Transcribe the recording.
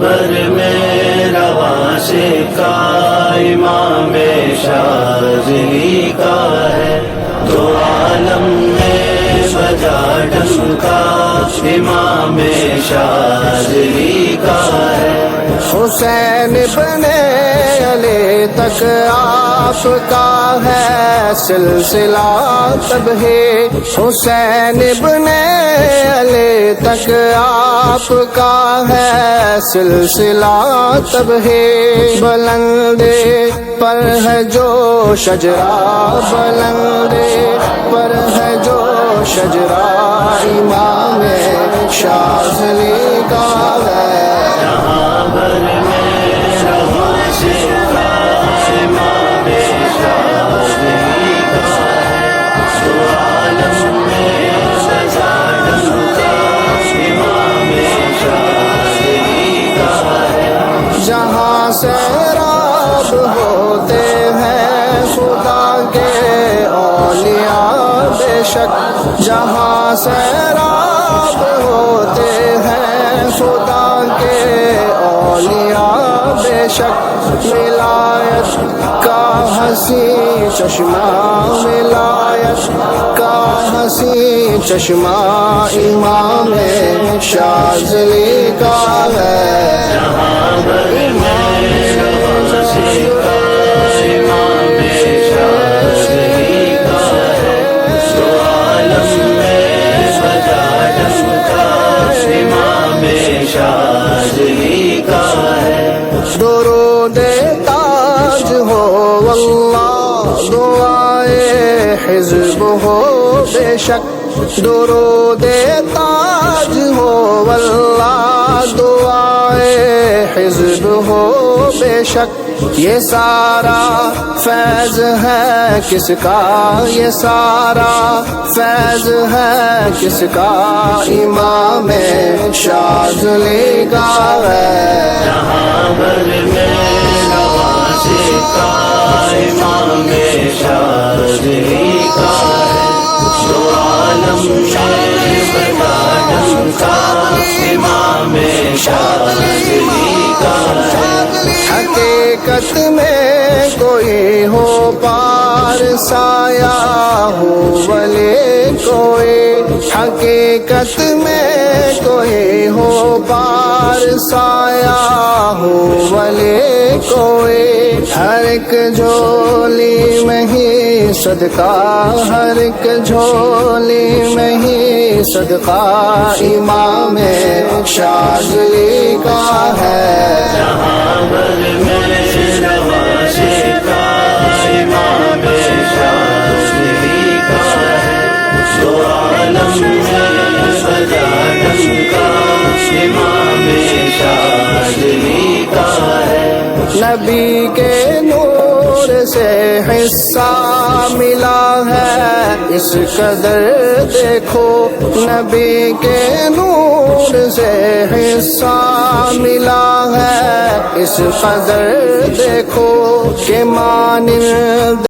بر میں رواشے کا امام شاذلی کا ہے، دو عالم میں بجا ڈنکا امام شاذلی کا ہے۔ حسین ابن علی تک آپ کا ہے سلسلہ تب ہے، حسین ابن علی تک آپ کا ہے سلسلہ تب ہے۔ بلندے پر ہے جو شجرہ، بلندے پر ہے جو شجرہ امام شاذلی کا ہے۔ جہاں بھر میں رواشے کا امام شاذلی کا ہے، دو عالم میں بجا ڈنکا امام شاذلی کا ہے۔ جہاں سیراب ہوتے ہیں خدا کے اولیاء بے شک، جہاں سیراب ہوتے ہیں خدا کے اولیاء بے شک، ولایت کا حسین چشمہ، ولایت کا حسین چشمہ امام شاذلی کا ہے۔ جہاں بھر میں رواشے کا امام شاذلی کا ہے، دو عالم میں بجا ڈنکا امام شاذلی کا ہے۔ درود تاج ہو واللہ، دعائے حزب ہو بے شک، درود تاج ہو واللہ، دعائے حزب ہو بے شک۔ یہ سارا فیض ہے کس کا، یہ سارا فیض ہے کس کا، امام شاذلی کا ہے۔ جہاں بھر میں رواشے کا امام شاذلی کا ہے، دو عالم میں بجا ڈنکا امام شاذلی کا ہے۔ حقیقت میں کوئی ہو پار سایہ ہو ولی کوئی، حقیقت میں کوئی ہو پار سایہ ہو ولی کوئی، ہر ایک جھولی میں ہی صدقہ، ہر ایک جھولی میں ہی صدقہ امام شاذلی کا ہے۔ جہاں بھر میں رواشے کا امام شاذلی کا ہے، دو عالم میں بجا ڈنکا امام شاذلی کا ہے۔ نبی کے نور سے حصہ ملا ہے اس قدر دیکھو، نبی کے نور سے حصہ ملا ہے اس قدر دیکھو، کہ مانند